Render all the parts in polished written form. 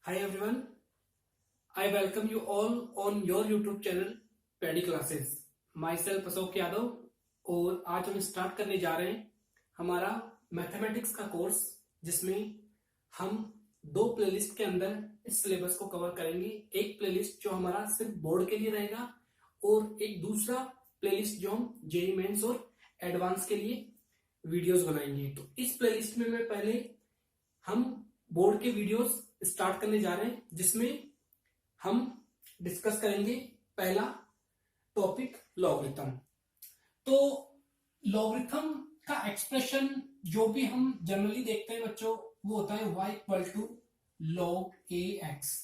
Hi everyone, I welcome you all on your YouTube channel paddy classes. Myself Ashok Yadav और आज हम start करने जा रहे हैं हमारा मैथमेटिक्स का कोर्स, जिसमें हम दो प्लेलिस्ट के अंदर इस सिलेबस को कवर करेंगे। एक प्लेलिस्ट जो हमारा सिर्फ बोर्ड के लिए रहेगा और एक दूसरा प्लेलिस्ट जो हम जेईई मेंस और एडवांस के लिए वीडियोस बनाएंगे। तो इस प्लेलिस्ट में मैं पहले हम बोर्ड के वीडियोस स्टार्ट करने जा रहे हैं, जिसमें हम डिस्कस करेंगे पहला टॉपिक लॉगरिथम। तो लॉगरिथम का एक्सप्रेशन जो भी हम जनरली देखते हैं बच्चों, वो होता है y equal to log ax।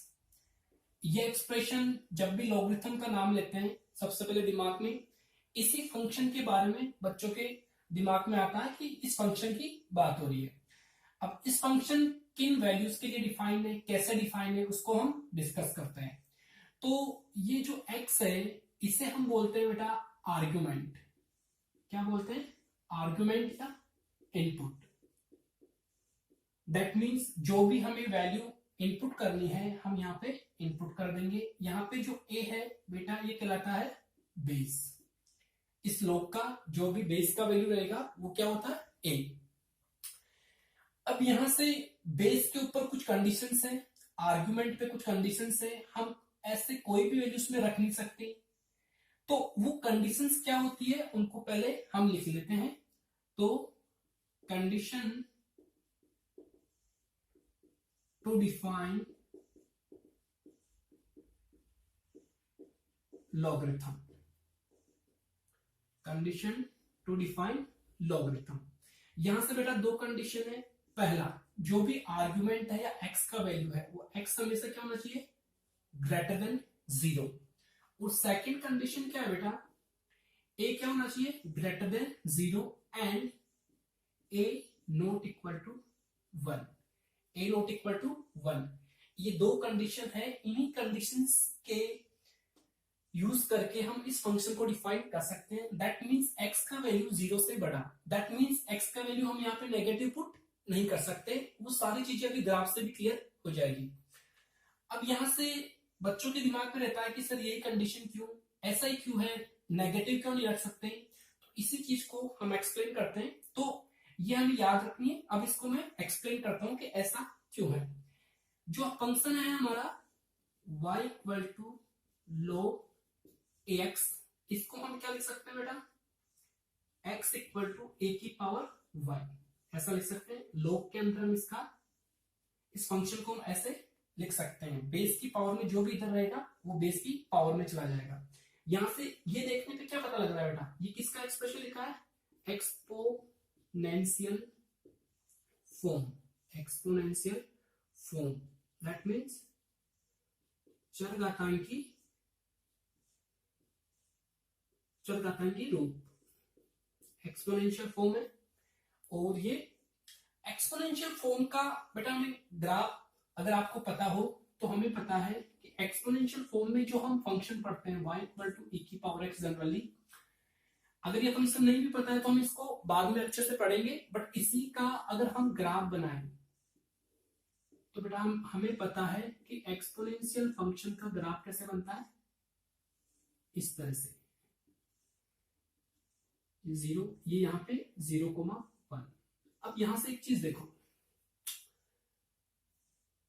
ये एक्सप्रेशन जब भी लॉगरिथम का नाम लेते हैं, सबसे पहले दिमाग में इसी फंक्शन के बारे में बच्चों के दिमाग में आता है कि इस फंक्शन की बात हो रही है। अब इस फंक्शन किन वैल्यूज के लिए डिफाइन है, कैसे डिफाइन है, उसको हम डिस्कस करते हैं। तो ये जो x है, इसे हम बोलते हैं बेटा आर्ग्यूमेंट। क्या बोलते हैं? आर्ग्यूमेंट या इनपुट। दैट मीन्स जो भी हमें वैल्यू इनपुट करनी है, हम यहाँ पे इनपुट कर देंगे। यहाँ पे जो a है बेटा, ये कहलाता है बेस। इस लॉग का जो भी बेस का वैल्यू रहेगा वो क्या होता है? a। अब यहां से बेस के ऊपर कुछ कंडीशंस है, आर्गुमेंट पे कुछ कंडीशंस है, हम ऐसे कोई भी वैल्यू उसमें रख नहीं सकते। तो वो कंडीशंस क्या होती है उनको पहले हम लिख लेते हैं। तो condition to define logarithm, condition to define logarithm. यहां से बेटा दो कंडीशन है। पहला, जो भी आर्गुमेंट है या x का वैल्यू है, वो x हमेशा क्या होना चाहिए? Greater than 0। और सेकंड कंडीशन क्या है बेटा? a क्या होना चाहिए? Greater than 0 and a not equal to 1। a not equal to 1, ये दो कंडीशन है। इन्हीं कंडीशंस के यूज करके हम इस फंक्शन को डिफाइन कर सकते हैं। दैट मीन्स x का वैल्यू 0 से बड़ा। दैट मीन्स x का वैल्यू हम यहाँ पे नेगेटिव पुट नहीं कर सकते। वो सारी चीजें अभी ग्राफ से भी क्लियर हो जाएगी। अब यहां से बच्चों के दिमाग में रहता है कि सर यही कंडीशन क्यों, ऐसा ही क्यों है, नेगेटिव क्यों नहीं रख सकते? तो इसी चीज को हम एक्सप्लेन करते हैं। तो ये हमें याद रखनी है। अब इसको मैं एक्सप्लेन करता हूं कि ऐसा क्यों है। जो फंक्शन है हमारा y equal to log ax, इसको हम क्या लिख सकते हैं बेटा? x इक्वल टू a की पावर y, ऐसा लिख सकते हैं। log के अंदर हम इस फंक्शन को हम ऐसे लिख सकते हैं। बेस की पावर में जो भी इधर रहेगा वो बेस की पावर में चला जाएगा। यहां से ये देखने पे क्या पता लग रहा है बेटा? ये किसका एक्सप्रेशन लिखा है? Exponential form. Exponential form that means चरघातांकी रूप। एक्सपोनेंशियल फॉर्म है। और ये एक्सपोनेंशियल फॉर्म का बेटा हमें ग्राफ अगर आपको पता हो तो हमें पता है कि एक्सपोनेंशियल फॉर्म में जो हम फंक्शन पढ़ते हैं y इक्वल टू e की पावर x, जनरली अगर ये फंक्शन नहीं भी पता है तो हम इसको बाद में अच्छे से पढ़ेंगे। बट इसी का अगर हम ग्राफ बनाएं तो बेटा हमें पता है कि एक्सपोनेंशियल फंक्शन का ग्राफ कैसे बनता है? इस तरह से। ये 0, ये यहां पे 0,1। अब यहां से एक चीज देखो,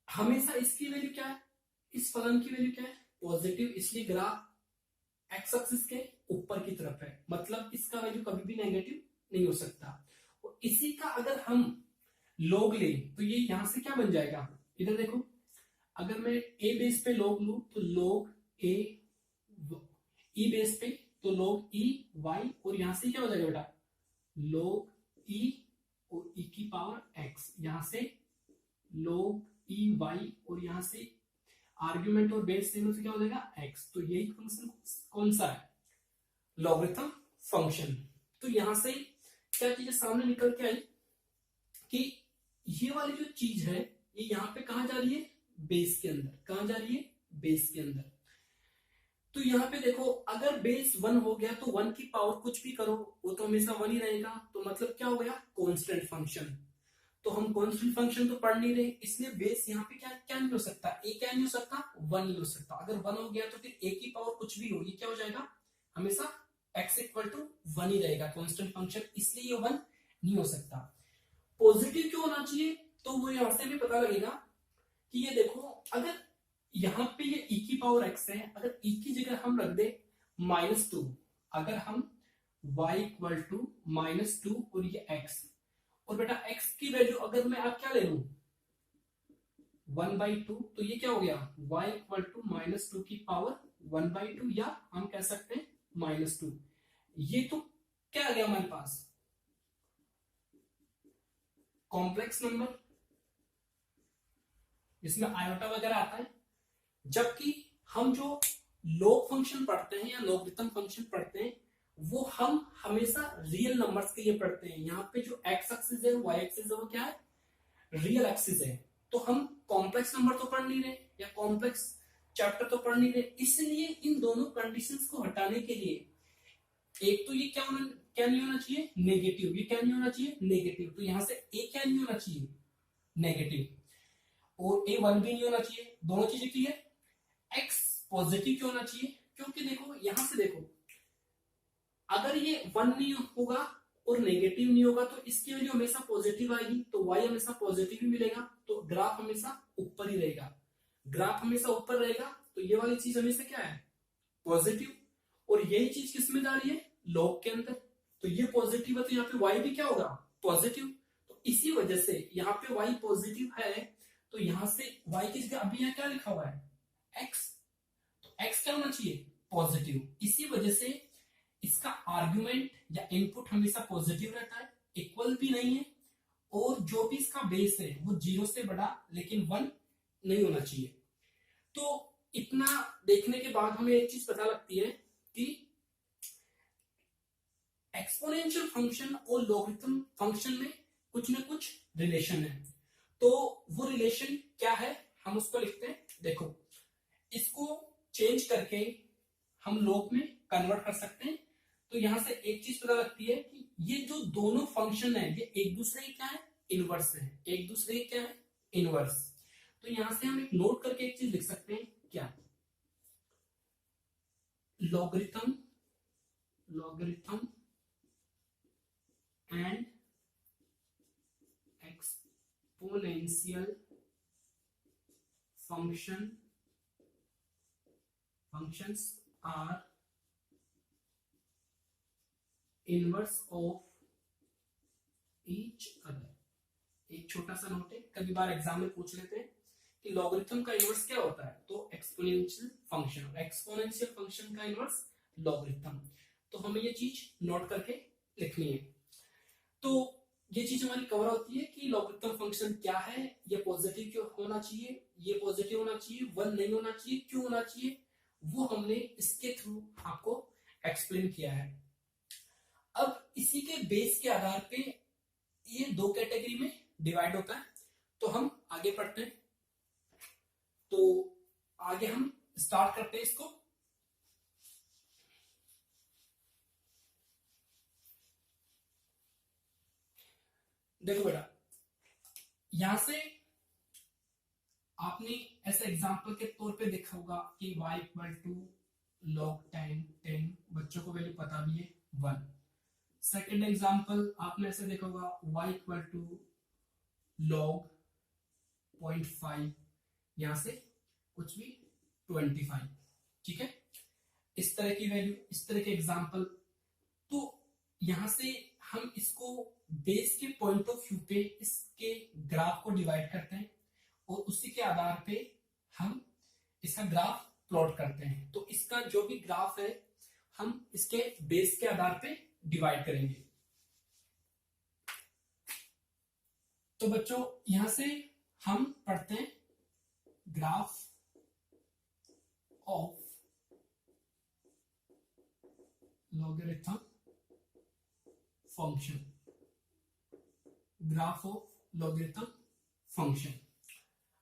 हमेशा इसकी वैल्यू क्या है? इस फलन की वैल्यू क्या है? पॉजिटिव, इसलिए ग्राफ एक्स एक्सिस के ऊपर की तरफ है। मतलब इसका वैल्यू कभी भी नेगेटिव नहीं हो सकता। और इसी का अगर हम लॉग ले तो ये यहां से क्या बन जाएगा? इधर देखो, अगर मैं a बेस पे लॉग लू तो log a, e बेस पे तो log e y, और यहां से क्या हो जाएगा बेटा? log e और e की पावर x, यहां से log e y, और यहां से आर्ग्यूमेंट और बेस से क्या हो जाएगा? x। तो यही फंक्शन कौन सा है? Logarithm function. तो यहां से क्या चीजें सामने निकल के आई कि ये वाली जो चीज है ये यहां पे कहां जा रही है? बेस के अंदर। कहां जा रही है? बेस के अंदर। तो यहाँ पे देखो, अगर बेस 1 हो गया तो 1 की पावर कुछ भी करो वो तो हमेशा 1 ही रहेगा। तो मतलब क्या हो गया? Constant function. तो हम कांस्टेंट फंक्शन तो पढ़ नहीं रहे, इसलिए बेस यहाँ पे क्या क्या नहीं हो सकता, ए क्या नहीं हो सकता, 1 नहीं हो सकता। अगर 1 हो गया तो फिर ए की पावर कुछ भी हो, ये क्या हो जाएगा, हमेशा x इक्वल टू 1 ही रहेगा कांस्टेंट फंक्शन, इसलिए ये 1 नहीं हो सकता। पॉजिटिव क्यों होना चाहिए, तो वो यहां से भी पता लगेगा कि ये देखो, अगर यहाँ पे ये e की पावर x है, अगर e की जगह हम रख दे -2, अगर हम y इक्वल टू -2 और ये x, और बेटा x की वैल्यू अगर मैं आप क्या ले लूं 1/2, तो ये क्या हो गया y इक्वल टू -2 की पावर 1/2, या हम कह सकते हैं -2। ये तो क्या आ गया हमारे पास, कॉम्प्लेक्स नंबर, इसमें आयोटा वगैरह आता है। जबकि हम जो लॉग फंक्शन पढ़ते हैं या लॉगरिथम फंक्शन पढ़ते हैं, वो हम हमेशा रियल नंबर्स के लिए पढ़ते हैं। यहाँ पे जो एक्स एक्सिस है, वाई एक्सिस है, वो क्या है, रियल एक्सिस है। तो हम कॉम्प्लेक्स नंबर तो पढ़ नहीं रहे या कॉम्प्लेक्स चैप्टर तो पढ़ नहीं रहे, इसलिए इन दोनों कंडीशंस को हटाने के लिए, एक तो ये क्या नहीं होना चाहिए, नेगेटिव, ये क्या नहीं होना चाहिए, नेगेटिव, तो यहां से ए क्या नहीं होना चाहिए, नेगेटिव, और ए 1 भी नहीं होना चाहिए, दोनों चीजें क्लियर। एक्स पॉजिटिव क्यों होना चाहिए, क्योंकि देखो यहां से देखो, अगर ये 1 नहीं होगा और नेगेटिव नहीं होगा तो इसकी वैल्यू हमेशा पॉजिटिव आएगी, तो y हमेशा पॉजिटिव ही मिलेगा, तो ग्राफ हमेशा ऊपर ही रहेगा, ग्राफ हमेशा ऊपर रहेगा, तो ये वाली चीज हमेशा क्या है, पॉजिटिव, और यही चीज किसमें जा रही है, लॉग के अंदर, तो ये पॉजिटिव है, तो यहाँ पे y भी क्या होगा, पॉजिटिव। तो इसी वजह से यहाँ पे y पॉजिटिव है, तो यहां से y की जगह अभी यहाँ क्या लिखा हुआ है, x, तो x क्या होना चाहिए, पॉजिटिव। इसी वजह से इसका आर्गुमेंट या इनपुट हमेशा पॉजिटिव रहता है, इक्वल भी नहीं है, और जो भी इसका बेस है वो 0 से बड़ा लेकिन 1 नहीं होना चाहिए। तो इतना देखने के बाद हमें एक चीज पता लगती है कि एक्सपोनेंशियल फंक्शन और लॉगरिथम फंक्शन में कुछ ना कुछ रिलेशन है। तो वो रिलेशन क्या है, हम उसको लिखते हैं, देखो इसको चेंज करके हम लॉग में कन्वर्ट कर सकते हैं। तो यहां से एक चीज पता लगती है कि ये जो दोनों फंक्शन है, ये एक दूसरे के क्या है, इनवर्स है, एक दूसरे के क्या है, इनवर्स। तो यहां से हम एक नोट करके एक चीज लिख सकते हैं, क्या, logarithm and exponential functions are inverse of each other। एक छोटा सा नोट है, कभी बार एग्जाम में पूछ लेते हैं कि लॉगरिथम का इनवर्स क्या होता है, तो एक्सपोनेंशियल फंक्शन का इनवर्स लॉगरिथम। तो हमें ये चीज नोट करके लिखनी है। तो ये चीज हमारी कवर होती है कि लॉगरिथम फंक्शन क्या है, ये पॉजिटिव क्यों होना चाहिए, ये पॉजिटिव होना चाहिए, 1 नहीं होना चाहिए, क्यों होना चाहिए, वो हमने इसके थ्रू आपको एक्सप्लेन किया है। अब इसी के बेस के आधार पे ये 2 कैटेगरी में डिवाइड होता है। तो हम आगे पढ़ते हैं, तो आगे हम स्टार्ट करते हैं इसको। देखो बेटा, यहां से आपने ऐसे एग्जांपल के तौर पे देखा होगा कि y इक्वल टू log 10, बच्चों को वैल्यू पता भी है 1। सेकेंड एग्जांपल आपने ऐसे देखा होगा y इक्वल टू log 0.5, यहां से कुछ भी 25, ठीक है, इस तरह की वैल्यू, इस तरह के एग्जांपल। तो यहां से हम इसको बेस के पॉइंट ऑफ व्यू पे इसके ग्राफ को डिवाइड करते हैं और उसी के आधार पे हम इसका ग्राफ प्लॉट करते हैं। तो इसका जो भी ग्राफ है हम इसके बेस के आधार पे डिवाइड करेंगे। तो बच्चों यहां से हम पढ़ते हैं graph of logarithm function, graph of logarithm function.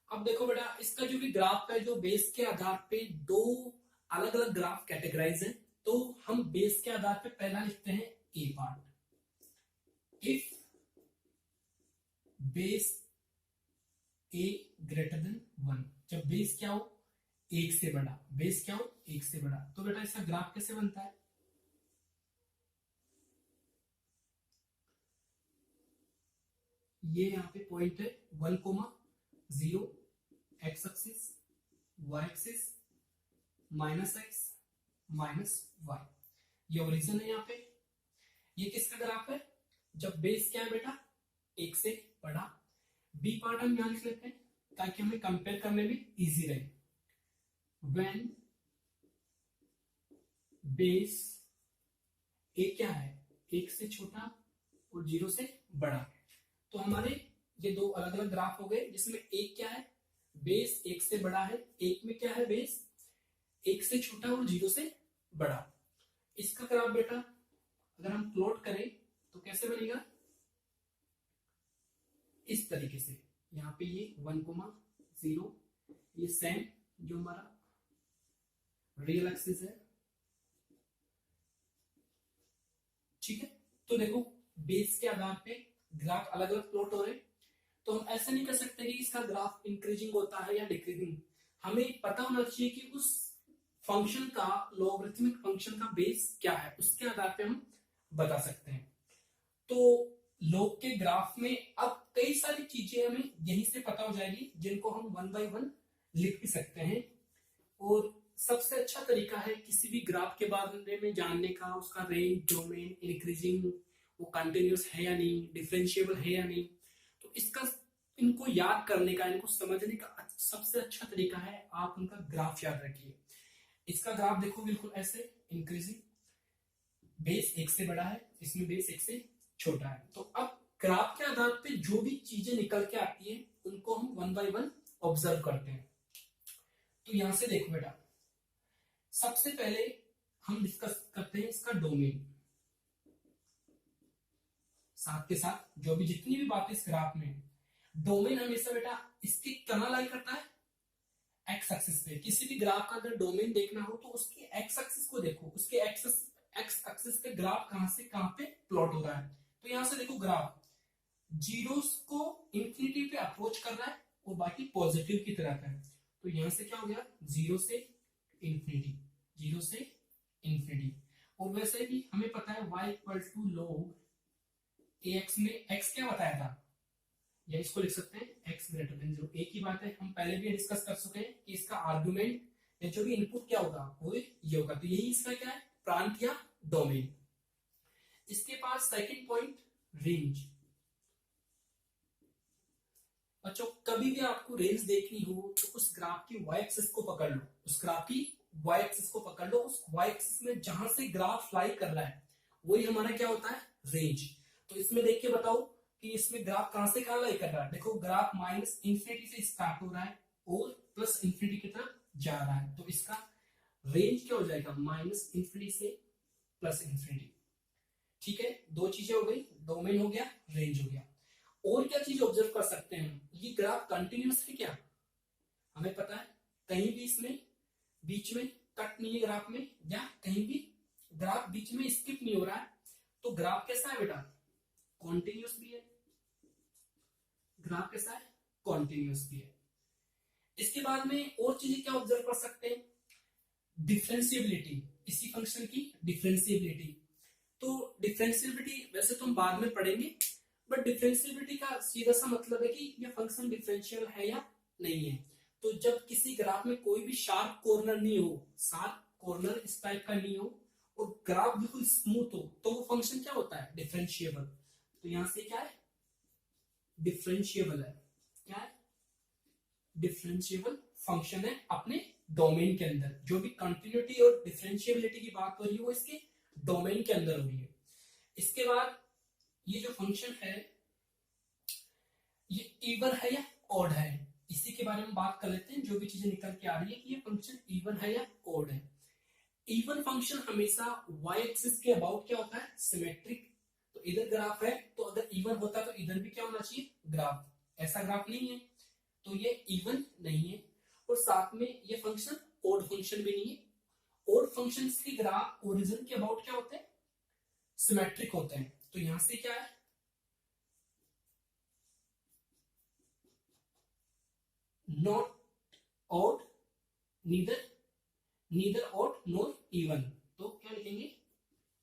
अब देखो बेटा, इसका जो भी ग्राफ है, जो बेस के आधार पे 2 अलग अलग ग्राफ कैटेगराइज है। तो हम बेस के आधार पे पहला लिखते हैं A part, if base A greater than 1, जब बेस क्या हो, एक से बड़ा, बेस क्या हो, एक से बड़ा, तो बेटा इसका ग्राफ कैसे बनता है, ये यहाँ पे पॉइंट है 1,0 x axis, y axis, -x -y, ये ओरिजिन है यहाँ पे। ये किसका ग्राफ है, जब बेस क्या है बेटा, एक से बड़ा। बी पार्ट हम यहां लिख लेते हैं ताकि हमें कंपेयर करने में इजी रहे। व्हेन बेस ए क्या है, एक से छोटा और 0 से बड़ा, तो हमारे ये दो अलग अलग ग्राफ हो गए, जिसमें एक क्या है, बेस एक से बड़ा है, एक में क्या है, बेस एक से छोटा और 0 से बड़ा। इसका ग्राफ बेटा अगर हम प्लॉट करें तो कैसे बनेगा, इस तरीके से, यहाँ पे ये 1,0, ये सेम जो हमारा रियल एक्सिस है, ठीक है। तो देखो बेस के आधार पे ग्राफ अलग अलग प्लॉट हो रहे, तो हम ऐसा नहीं कर सकते कि इसका ग्राफ इंक्रीजिंग होता है या डिक्रीजिंग, हमें पता होना चाहिए कि उस फंक्शन का, लॉगरिथमिक फंक्शन का बेस क्या है, उसके आधार पे हम बता सकते हैं। तो लॉग के ग्राफ में अब कई सारी चीजें हमें यहीं से पता हो जाएगी, जिनको हम 1 बाय 1 लिख भी सकते हैं। और सबसे अच्छा तरीका है किसी भी ग्राफ के बारे में जानने का, उसका रेंज, डोमेन, इंक्रीजिंग, वो कंटिन्यूअस है या नहीं, डिफरेंशिएबल है या नहीं, तो इसका, इनको याद करने का, इनको समझने का सबसे अच्छा तरीका है आप उनका ग्राफ याद रखिए। इसका ग्राफ देखो बिल्कुल ऐसे, इंक्रीजिंग, बेस एक से बड़ा है, इसमें बेस एक से छोटा है। तो अब ग्राफ के आधार पे जो भी चीजें निकल के आती है उनको हम 1 बाय 1 ऑब्जर्व करते हैं। तो यहां से देखो बेटा, सबसे पहले हम डिस्कस करते हैं इसका डोमेन, साथ के साथ जो भी जितनी भी बातें इस ग्राफ में, डोमेन हमेशा बेटा इसके कहां लाई करता है, एक्स एक्सिस पे। किसी भी ग्राफ का अगर डोमेन देखना हो तो उसके एक्स एक्सिस को देखो, उसके एक्स एक्सिस पे ग्राफ कहां से कहां पे प्लॉट हो रहा है। तो यहां से देखो ग्राफ जीरोस को इंफिनिटी पे अप्रोच कर रहा है और बाकी पॉजिटिव की तरफ है, तो यहां से क्या हो गया, 0 से इंफिनिटी, 0 से इंफिनिटी। और वैसे भी हमें पता है y equal to log ax में x क्या बताया था, या इसको लिख सकते हैं x ग्रेटर देन 0। एक ही बात है, हम पहले भी डिस्कस कर चुके हैं कि इसका आर्गुमेंट या जो भी इनपुट क्या होगा वो ये होगा, तो यही इसका क्या है, प्रांत या डोमेन। इसके पास सेकंड पॉइंट, रेंज। बच्चों कभी भी आपको रेंज देखनी हो तो उस ग्राफ की y एक्सिस को पकड़ लो, उस ग्राफ की y एक्सिस को पकड़ लो, उस y एक्सिस में जहां से ग्राफ लाई कर रहा है वही हमारा क्या होता है, रेंज। तो इसमें देख के बताओ कि इसमें ग्राफ कहां से कहां लाई कर रहा है, देखो ग्राफ माइनस इंफिनिटी से स्टार्ट हो रहा है और प्लस इंफिनिटी की तरफ जा रहा है, तो इसका रेंज क्या हो जाएगा, माइनस इंफिनिटी से प्लस इंफिनिटी। ठीक है, दो चीजें हो गई, डोमेन हो गया, रेंज हो गया। और क्या चीज ऑब्जर्व कर सकते हैं, ये ग्राफ कंटिन्यूअस है क्या, हमें पता है कहीं भी इसमें बीच में कट नहीं है ग्राफ में, या कहीं भी ग्राफ बीच में स्किप नहीं हो रहा है, तो ग्राफ कैसा है बेटा, कॉन्टिन्यूअस भी है, ग्राफ कैसा है, कॉन्टिन्यूअस भी है। इसके बाद में और चीजें क्या ऑब्जर्व कर सकते हैं, डिफरेंशिएबिलिटी, इसी फंक्शन की डिफरेंशिएबिलिटी। तो डिफरेंशिएबिलिटी वैसे तो हम बाद में पढ़ेंगे, बट डिफरेंशिएबिलिटी का सीधा सा मतलब है कि ये फंक्शन डिफरेंशियल है या नहीं है। तो जब किसी ग्राफ में कोई भी शार्प कॉर्नर नहीं हो, शार्प कॉर्नर इस टाइप का नहीं हो और ग्राफ बिल्कुल स्मूथ हो, तो वो फंक्शन क्या होता है, डिफरेंशिएबल। तो यहां से क्या है, डिफरेंशिएबल है, क्या है, डिफरेंशिएबल फंक्शन है अपने डोमेन के अंदर। जो भी कंटिन्यूटी और डिफरेंशिएबिलिटी की बात हो रही है वो इसके डोमेन के अंदर हो रही है। इसके बाद ये जो फंक्शन है ये इवन है या ऑड है, इसी के बारे में बात कर लेते हैं। जो भी चीजें निकल के आ रही है कि ये फंक्शन इवन है या ऑड है। इवन फंक्शन हमेशा y एक्सिस के अबाउट क्या होता है, सिमेट्रिक। तो इधर ग्राफ है तो अगर इवन होता तो इधर भी क्या होना चाहिए, ग्राफ। ऐसा ग्राफ नहीं है तो ये इवन नहीं है, और साथ में ये फंक्शन ऑड फंक्शन भी नहीं है। ऑड फंक्शंस के ग्राफ ओरिजिन के अबाउट क्या होते हैं, सिमेट्रिक होते हैं। तो यहां से क्या है, not odd, neither odd nor even. तो क्या लिखेंगे,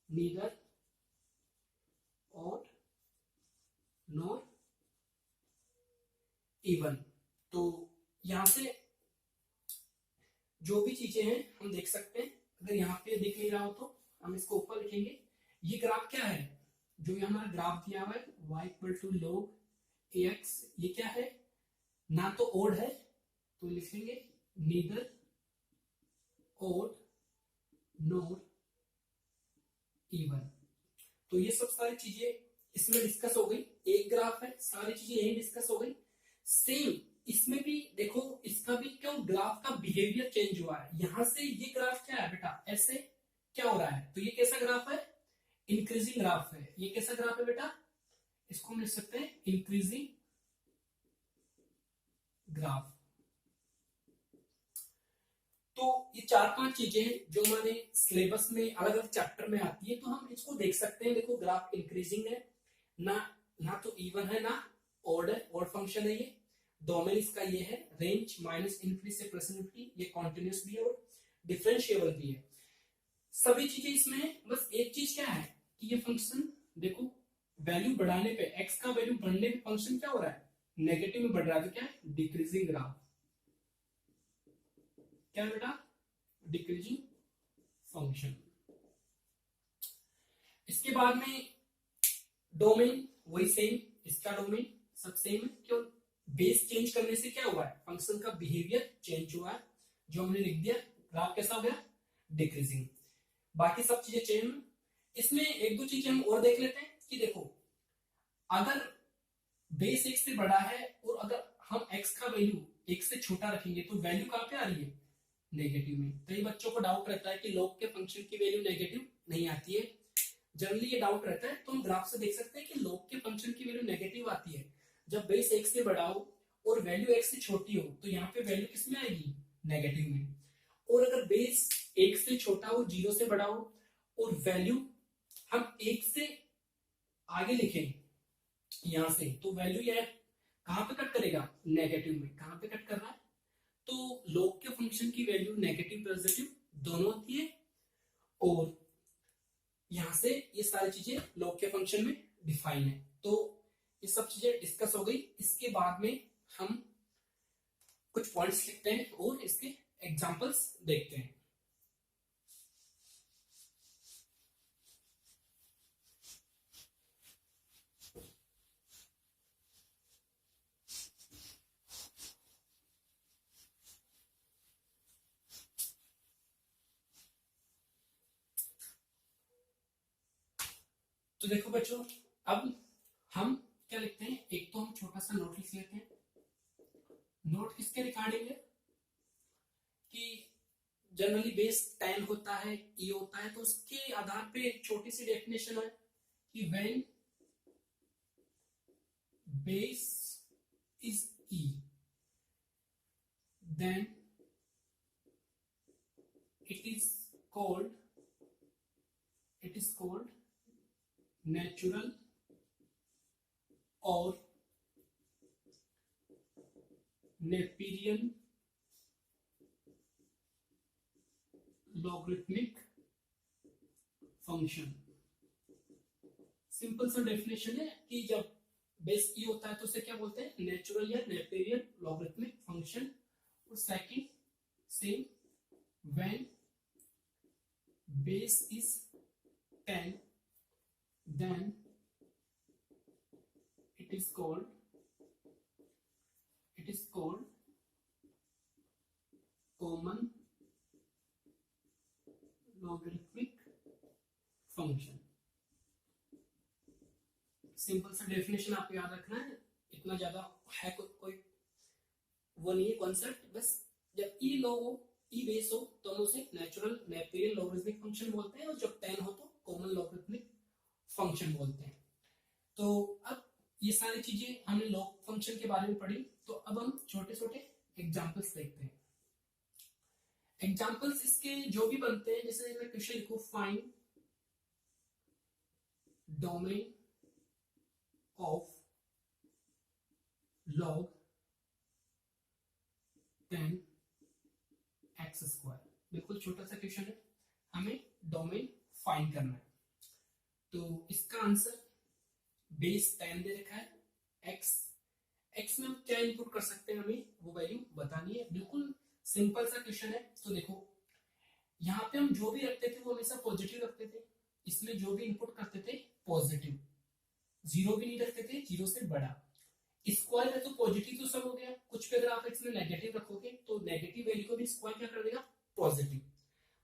नीदर ऑड नॉर इवन। तो यहां से जो भी चीजें हैं हम देख सकते हैं। अगर यहाँ पे दिख नहीं रहा हो तो हम इसको ऊपर लिखेंगे। ये ग्राफ क्या है, जो ये हमारा ग्राफ दिया हुआ है y equal to log ax, ये क्या है, ना तो ओड है तो लिखेंगे नीदर ओड नॉर इवन। तो ये सब सारी चीजें इसमें डिस्कस हो गई। एक ग्राफ है, सारी चीजें यही डिस्कस हो गई। सेम इसमें भी देखो, इसका भी क्यों ग्राफ का बिहेवियर चेंज हुआ है। यहां से ये ग्राफ क्या है बेटा, ऐसे क्या हो रहा है, तो ये कैसा ग्राफ है, इंक्रीजिंग ग्राफ है। ये कैसा ग्राफ है बेटा, इसको हम लिख सकते हैं इंक्रीजिंग ग्राफ। तो ये 4-5 चीजें हैं जो हमारे सिलेबस में अलग अलग चैप्टर में आती है, तो हम इसको देख सकते हैं। देखो ग्राफ इंक्रीजिंग है, ना तो इवन है ना ऑड है, ऑड फंक्शन है ये। डोमेन इसका ये है, रेंज माइनस इन्फिनिटी से प्लस इन्फिनिटी, ये कॉन्टिन्यूस भी है और डिफरेंशिएबल भी है। सभी चीजें इसमें है। बस एक चीज क्या है कि ये फंक्शन देखो, वैल्यू बढ़ाने पे, एक्स का वैल्यू बढ़ने पे फंक्शन क्या हो रहा है, नेगेटिव में बढ़ रहा है। तो क्या है, डिक्रीजिंग ग्राफ। क्या है बेटा, डिक्रीजिंग फंक्शन। इसके बाद में डोमेन वही सेम, इसका डोमेन सब सेम है। क्यों, बेस चेंज करने से क्या हुआ है, फंक्शन का बिहेवियर चेंज हुआ है, जो हमने लिख दिया। ग्राफ कैसा हो गया, डिक्रीजिंग। बाकी सब चीजें चेंज। इसमें एक दो चीजें हम और देख लेते हैं कि देखो, अगर बेस एक से बड़ा है और अगर हम x का वैल्यू एक से छोटा रखेंगे तो वैल्यू कहां पे आ रही है, नेगेटिव में। कई बच्चों को डाउट रहता है कि log के फंक्शन की वैल्यू नेगेटिव नहीं आती है। जनरली ये डाउट रहता है, तो हम ग्राफ से देख सकते हैं कि log के फंक्शन की वैल्यू नेगेटिव आती है जब बेस एक से बड़ा हो और वैल्यू x से छोटी हो, तो यहाँ पे वैल्यू किस में आएगी, नेगेटिव में। और अगर बेस एक से छोटा हो, 0 से बड़ा हो और वैल्यू हम एक से आगे लिखें यहां से, तो वैल्यू यह कहां पे कट करेगा, नेगेटिव में। कहां पे कट कर रहा है, तो log के फंक्शन की वैल्यू नेगेटिव पॉजिटिव दोनों होती है। और यहां से ये सारी चीजें log के फंक्शन में डिफाइन है। तो ये सब चीजें डिस्कस हो गई। इसके बाद में हम कुछ पॉइंट्स लिखते हैं और इसके एग्जांपल्स देखते हैं। तो देखो बच्चों, अब हम क्या लिखते हैं, एक तो हम छोटा सा नोट लिख लेते हैं। नोट किसके रिगार्डिंग है कि जनरली बेस 10 होता है, ई होता है, तो उसके आधार पे छोटी सी डेफिनेशन है कि when base is e then it is called natural or Neperian logarithmic function. Simple सा डेफिनेशन है कि जब बेस ई होता है तो उसे क्या बोलते हैं, नेचुरल या नेपेरियन लॉगरिथमिक फंक्शन। और second same, when base is 10 then it is called common logarithmic function। Simple सा डेफिनेशन आपको याद रखना है, इतना ज्यादा है कोई वो नहीं है कॉन्सेप्ट। बस जब ई लो हो, ई बेस हो, तो हम उसे नेचुरल नेपेरियन लॉगरिथमिक फंक्शन बोलते हैं, और जब 10 हो तो कॉमन लॉगरिथमिक फंक्शन बोलते हैं। तो अब ये सारी चीजें हमने लॉग फंक्शन के बारे में पढ़ी, तो अब हम छोटे छोटे एग्जांपल्स देखते हैं। एग्जांपल्स इसके जो भी बनते हैं, जैसे मैं क्वेश्चन लिखूं, find domain of log 10 x square. बिल्कुल छोटा सा क्वेश्चन है, हमें डोमेन फाइंड करना है। तो इसका आंसर बेस 10 दे रखा है, एक्स में हम क्या इनपुट कर सकते हैं, हमें वो वैल्यू बतानी है। बिल्कुल सिंपल सा क्वेश्चन है। तो देखो यहाँ पे हम जो भी रखते थे वो हमेशा पॉजिटिव रखते थे, इसमें जो भी इनपुट करते थे पॉजिटिव, जीरो भी नहीं रखते थे, जीरो से बड़ा। स्क्वायर है तो पॉजिटिव तो सब हो गया, कुछ भी अगर आप इसमें नेगेटिव रखोगे तो नेगेटिव वैल्यू को भी स्क्वायर क्या कर देगा, पॉजिटिव।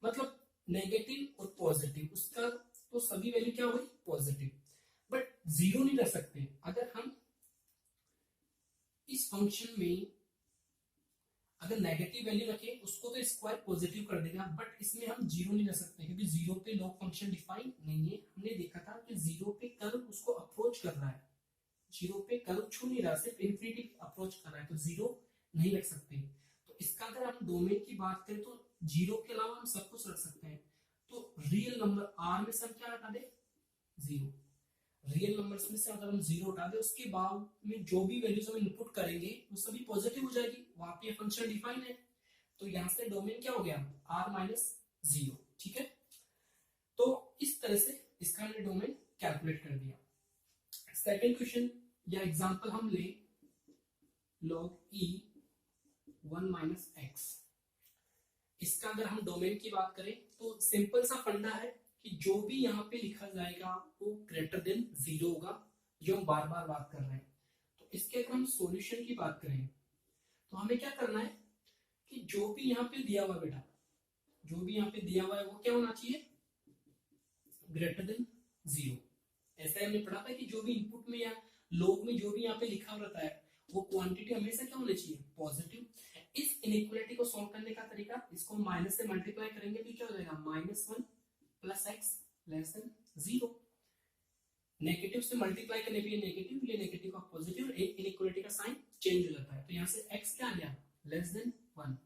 मतलब नेगेटिव और पॉजिटिव, उसका तो सभी वैल्यू क्या हुई, पॉजिटिव। बट जीरो नहीं रख सकते। अगर हम इस फंक्शन में अगर नेगेटिव वैल्यू रखे उसको तो स्क्वायर पॉजिटिव कर देगा, बट इसमें हम जीरो नहीं रख सकते क्योंकि जीरो पे लॉग फंक्शन डिफाइन नहीं है। हमने देखा था कि जीरो पे कर्व उसको अप्रोच कर रहा है, जीरो पे कर्व छू नहीं रहा, सिर्फ इन्फिनिटी अप्रोच कर रहा है, तो जीरो नहीं रख सकते। तो इसका अगर हम डोमेन की बात करें तो जीरो के अलावा हम सब कुछ रख सकते हैं। तो रियल नंबर आर में से हम क्या हटा दे, जीरो। रियल नंबर्स में से अगर हम जीरो हटा दे, उसके बाद में जो भी वैल्यूज हम इनपुट करेंगे वो सभी पॉजिटिव हो जाएगी, वहां पे फंक्शन डिफाइन है। तो यहां से डोमेन क्या हो गया, आर माइनस जीरो। ठीक है, तो इस तरह से इसका हमने डोमेन कैलकुलेट कर दिया। सेकेंड क्वेश्चन या एग्जांपल हम ले, log e 1 माइनस एक्स। इसका अगर हम डोमेन की बात करें तो सिंपल सा फंडा है कि जो भी यहाँ पे लिखा जाएगा वो ग्रेटर देन जीरो होगा, जो हम बार बार बात कर रहे हैं। तो इसके अगर हम सॉल्यूशन की बात करें तो हमें क्या करना है कि जो भी यहाँ पे दिया हुआ बेटा, जो भी यहाँ पे दिया हुआ है वो क्या होना चाहिए, ग्रेटर देन जीरो। ऐसा हमने पढ़ा था कि जो भी इनपुट में या लॉग में जो भी यहाँ पे लिखा हुआ रहता है वो क्वांटिटी हमेशा क्या होनी चाहिए, पॉजिटिव। इस इनइक्वालिटी को सॉल्व करने का तरीका, इसको माइनस से मल्टीप्लाई करेंगे तो क्या हो जाएगा, -1 plus x less than zero. Negative से मल्टीप्लाई करने पे नेगेटिव, ये नेगेटिव का पॉजिटिव, एक इनइक्वालिटी का साइन चेंज हो जाता है। तो यहाँ से x क्या आ गया, लेस देन 1।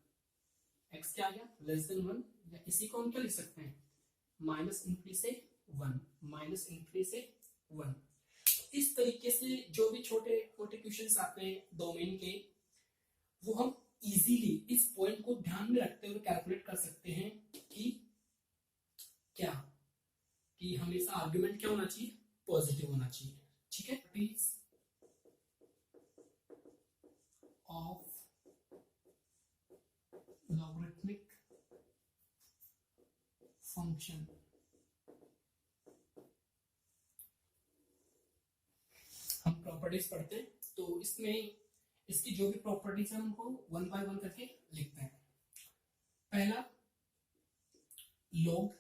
x क्या आ गया, लेस देन 1। या इसी को हम क्या लिख सकते हैं, माइनस इनफिनिटी से 1, माइनस इनफिनिटी से 1। इस तरीके से जो भी छोटे मोटे क्वेश्चंस आते हैं डोमेन के, वो हम इजीली इस पॉइंट को ध्यान में रखते हुए कैलकुलेट कर सकते हैं कि क्या, कि हमेशा आर्गुमेंट क्या होना चाहिए, पॉजिटिव होना चाहिए। ठीक है, पीस ऑफ लॉगरिथमिक फंक्शन। हम प्रॉपर्टीज पढ़ते हैं तो इसमें इसकी जो भी प्रॉपर्टीज है हमको वन बाय वन करके लिखते हैं। पहला, लॉग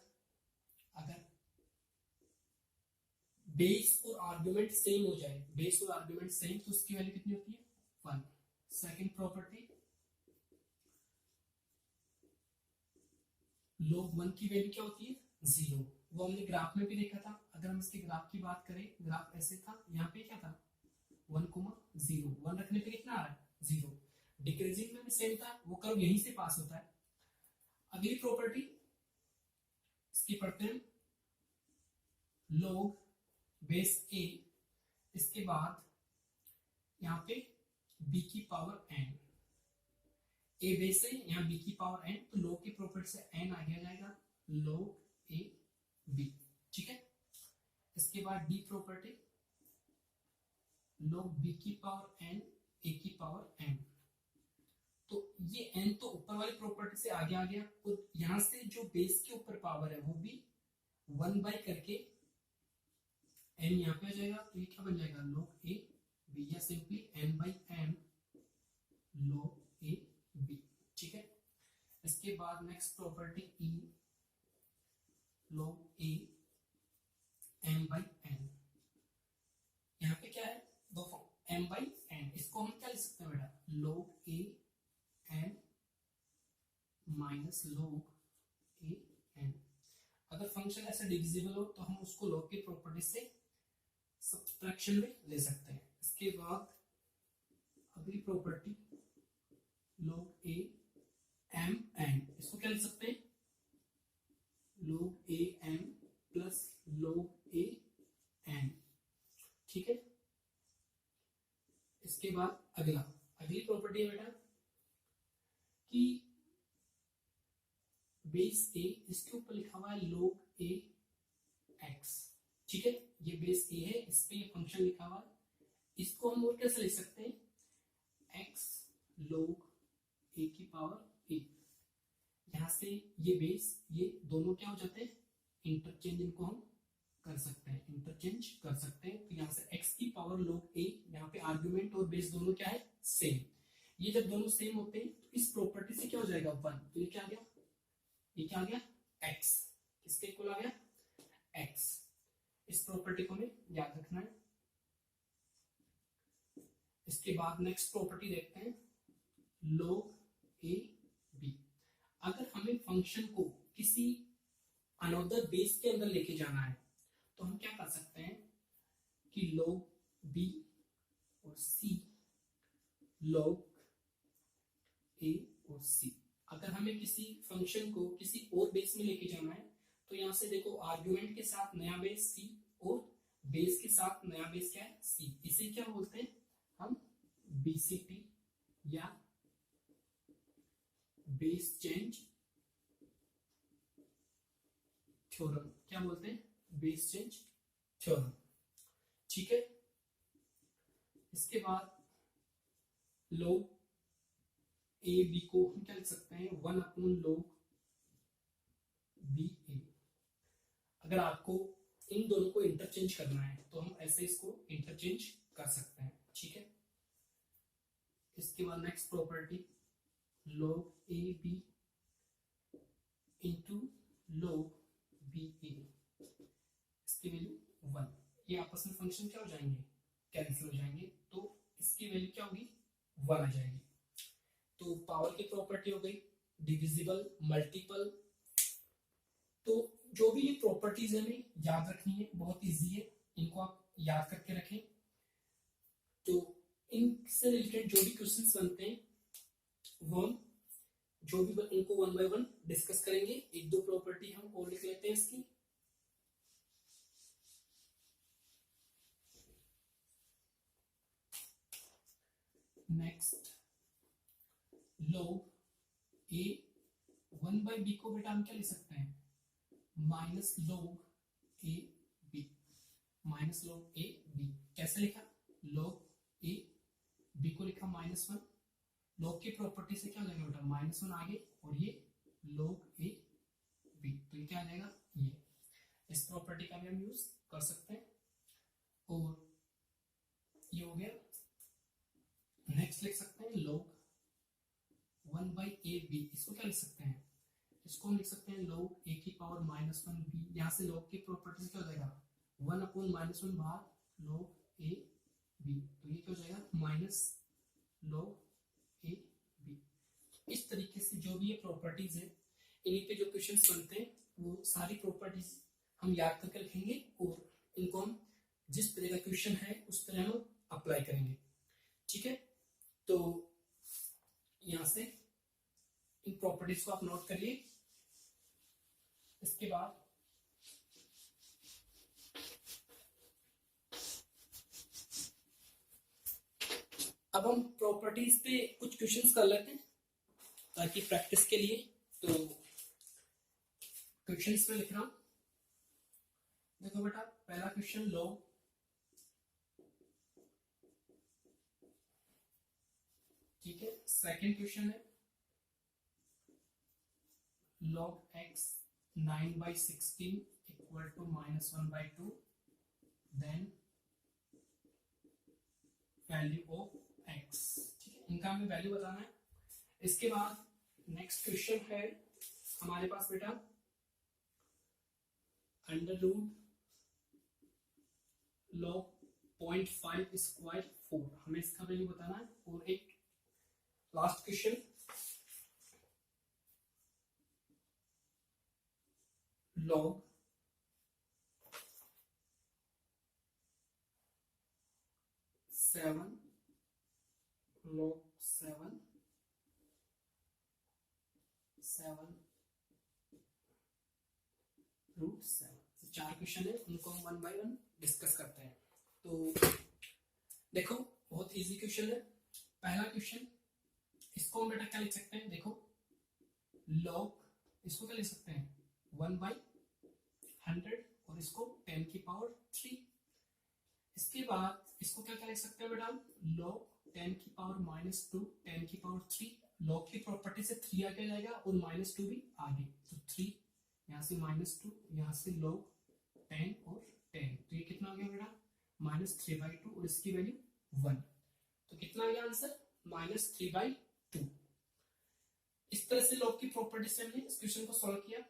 अगर बेस और आर्गुमेंट सेम हो जाए, बेस और आर्गुमेंट सेम, तो उसकी वैल्यू कितनी होती है, 1। सेकंड प्रॉपर्टी, log 1 की वैल्यू क्या होती है, 0। वो हमने ग्राफ में भी देखा था। अगर हम इसके ग्राफ की बात करें, ग्राफ ऐसे था, यहाँ पे क्या था, 1, 0। 1 रखने पे कितना आ रहा है, 0। डिक्रीजिंग में भी सेम था, वो कर्व यहीं से पास होता है। अगली प्रॉपर्टी इसकी पढ़ते हैं, log बेस a, इसके बाद यहाँ पे b की पावर n, a बेस है, यहाँ b की पावर n, तो log की प्रॉपर्टी से n आ गया जाएगा log a b। ठीक है, इसके बाद d प्रॉपर्टी, log b की पावर n a की पावर n। तो ये n तो ऊपर वाली प्रॉपर्टी से आगे आ गया, और यहां से जो बेस के ऊपर पावर है वो भी 1 बाय करके n यहाँ पे आ जाएगा, तो ये क्या बन जाएगा, log a b, या simply n by m log a b। ठीक है, इसके बाद next property e log a m by n। यहाँ पे क्या है, दो m बाई n, इसको हम क्या लिख सकते हैं बेटा, log a n minus log a n। अगर फंक्शन ऐसे डिविजिबल हो तो हम उसको log की प्रॉपर्टी से सब्ट्रैक्शन में ले सकते हैं। इसके बाद अगली property log a m n, इसको क्या लिख सकते हैं, log a m plus log a n। ठीक है, इसके बाद अगली प्रॉपर्टी है बेटा कि बेस ए, इसके ऊपर लिखा हुआ है log a x, ठीक है, ये बेस ए है, इस पे ये फंक्शन लिखा हुआ है, इसको हम और कैसे लिख सकते हैं, x log a की पावर a, यहां से ये बेस ये दोनों क्या हो जाते हैं, इंटरचेंज, इनको हम कर सकते हैं, इंटरचेंज कर सकते हैं। तो यहाँ से x की पावर log a, यहाँ पे आर्गुमेंट और बेस दोनों क्या है, सेम। ये जब दोनों सेम होते हैं तो इस प्रॉपर्टी से क्या हो जाएगा, 1, तो ये क्या आ गया, ये क्या आ गया, x, किसके इक्वल आ गया, x। इस प्रॉपर्टी को हमें याद रखना है। इसके बाद नेक्स्ट प्रॉपर्टी देखते हैं, log a b। अगर हमें फंक्शन को किसी अनदर बेस के अंदर लेके जाना है तो हम क्या कर सकते हैं कि log b और c, log a और c, अगर हमें किसी फंक्शन को किसी और बेस में लेके जाना है तो यहां से देखो आर्गुमेंट के साथ नया बेस c और बेस के साथ नया बेस क्या है, c, इसे क्या बोलते हैं हम, BCT या बेस चेंज थ्योरम, क्या बोलते हैं, बेस चेंज थ्योरम, ठीक है। इसके बाद log a b को हम क्या लिख सकते हैं, 1/log b a। अगर आपको इन दोनों को इंटरचेंज करना है तो हम ऐसे इसको इंटरचेंज कर सकते हैं, ठीक है। इसके बाद next property, log a b into log b a, इसकी वैल्यू 1, ये आपस में फंक्शन क्या हो जाएंगे, कैंसिल हो जाएंगे, तो इसकी वैल्यू क्या होगी, 1 आ जाएगी। तो पावर की प्रॉपर्टी हो गई, डिविजिबल, मल्टीपल। तो जो भी ये प्रॉपर्टीज है हमें याद रखनी है, बहुत इजी है, इनको आप याद करके रखें। तो इनसे रिलेटेड जो भी क्वेश्चंस बनते हैं वो हम जो भी इनको 1 बाय 1 डिस्कस करेंगे। एक दो प्रॉपर्टी हम और लिख लेते हैं इसकी। Next log a 1 by b को बेटा हम क्या लिख सकते हैं, minus log a b, minus log a b कैसे लिखा, log a b को लिखा -1, log की प्रॉपर्टी से क्या हो जाएगा बेटा, -1 आगे और ये log a b, तो ये क्या आ जाएगा, ये इस प्रॉपर्टी का भी हम यूज कर सकते हैं। और ये हो गया। नेक्स्ट लिख सकते हैं log 1 बाई ए बी, इसको क्या लिख सकते हैं, इसको हम लिख सकते हैं log a की पावर -1 b, यहाँ से log की प्रॉपर्टी से क्या हो जाएगा, 1/-1 भाग log a b, तो ये क्या हो जाएगा, माइनस log a b। इस तरीके से जो भी ये प्रॉपर्टीज है, इन्हीं पे जो क्वेश्चंस बनते हैं वो सारी प्रॉपर्टीज हम याद करके रखेंगे और इनको हम जिस तरह का क्वेश्चन है उस तरह हम अप्लाई करेंगे, ठीक है। तो यहां से इन प्रॉपर्टीज को आप नोट करिए। इसके बाद अब हम प्रॉपर्टीज पे कुछ क्वेश्चंस कर लेते हैं ताकि प्रैक्टिस के लिए। तो क्वेश्चंस में लिख रहा हूं, देखो बेटा पहला क्वेश्चन log ठीक है। सेकंड क्वेश्चन है log x 9/16 equal to -1/2, then value of x, ठीक है, इनका हमें वैल्यू बताना है। इसके बाद नेक्स्ट क्वेश्चन है हमारे पास बेटा अंडर रूट log 0.5 स्क्वायर 4, हमें इसका वैल्यू बताना है। और एक last question log 7 log 7 root 7। चार क्वेश्चन है, उनको हम 1 बाय 1 डिस्कस करते हैं। तो देखो बहुत इजी क्वेश्चन है। पहला क्वेश्चन इसको हम बेटा क्या लिख सकते हैं, देखो लॉग, इसको क्या लिख सकते हैं 1/100 और इसको 10⁻3। इसके बाद इसको क्या क्या लिख सकते हैं बेटा, log 10⁻⁻2 10⁻3। log की प्रॉपर्टी से 3 आगे जाएगा और -2 भी आगे, तो 3 यहाँ से -2, यहाँ से log 10 और 10, तो ये कितना हो गया बेटा -3/2 और इसकी वैल्यू 1, तो कितना आ गया आंसर -3/2। इस तरह से log की प्रॉपर्टी से हमने इस क्वेश्चन को सॉल्व किया।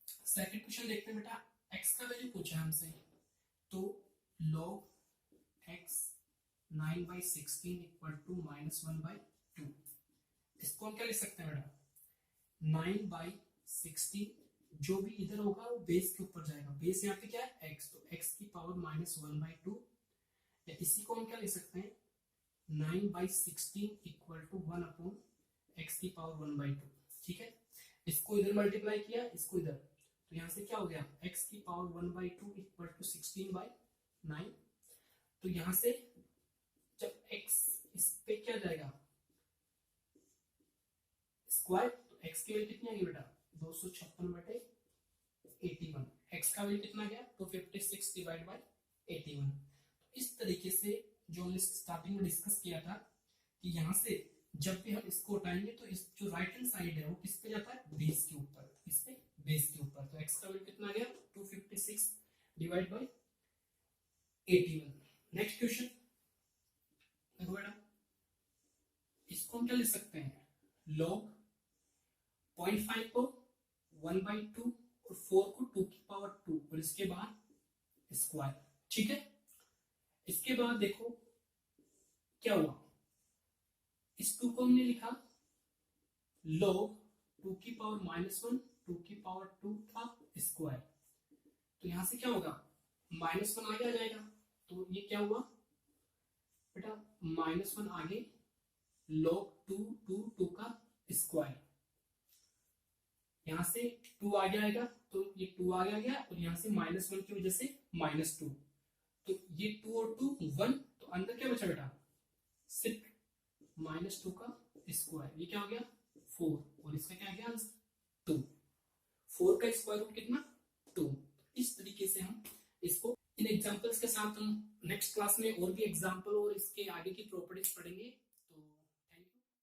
सेकंड क्वेश्चन देखते हैं बेटा, x का वैल्यू पूछा है हमसे, तो log x 9/16 इक्वल टू -1/2। इसको हम क्या लिख सकते हैं बेटा, 9/16 जो भी इधर होगा वो बेस के ऊपर जाएगा, बेस यहाँ पे क्या है x, तो x की पावर -1/2, या इसी को हम क्या लिख सकते हैं 9/16 इक्वल टू 1/x की पावर 1/2। ठीक है, इसको इधर मल्टीप्लाई किया, इसको इधर, तो यहां से क्या हो गया x की पावर 1/2 इक्वल टू 16/9। तो यहां से जब x इस पे क्या जाएगा स्क्वायर, तो x की वैल्यू कितनी आ गई बेटा 256/81। x का वैल्यू कितना गया 256/81। तो इस तरीके से जो हमने स्टार्टिंग में डिस्कस किया था कि यहाँ से जब भी हम इसको उठाएंगे तो इस जो राइट हैंड साइड है वो किस पे जाता है बेस के ऊपर, इस पे बेस के ऊपर, तो x का वैल्यू कितना गया 256/81। नेक्स्ट क्वेश्चन देखो बेटा, इसको हम क्या लिख सकते हैं log 0.5 को 1/2 और 4 को 2⁻2 और इसके बाद स्क्वायर। ठीक है, इसके बाद देखो क्या हुआ, इस 2 को हमने लिखा log 2⁻−1 2⁻2 था स्क्वायर, तो यहां से क्या होगा -1 आगे आ जाएगा, तो ये क्या हुआ बेटा -1 आगे log 2 का स्क्वायर, यहां से 2 आगे आएगा तो ये 2 आगे आ गया और यहां से -1 की वजह से -2, तो ये 2 और 2 1, तो अंदर क्या बचा बेटा सिर्फ -2 का स्क्वायर, ये क्या हो गया 4 और इसका क्या गया आंसर 2। 4 का स्क्वायर रूट कितना 2। इस तरीके से हम इसको इन एग्जांपल्स के साथ हम नेक्स्ट क्लास में और भी एग्जांपल और इसके आगे की प्रॉपर्टीज पढ़ेंगे।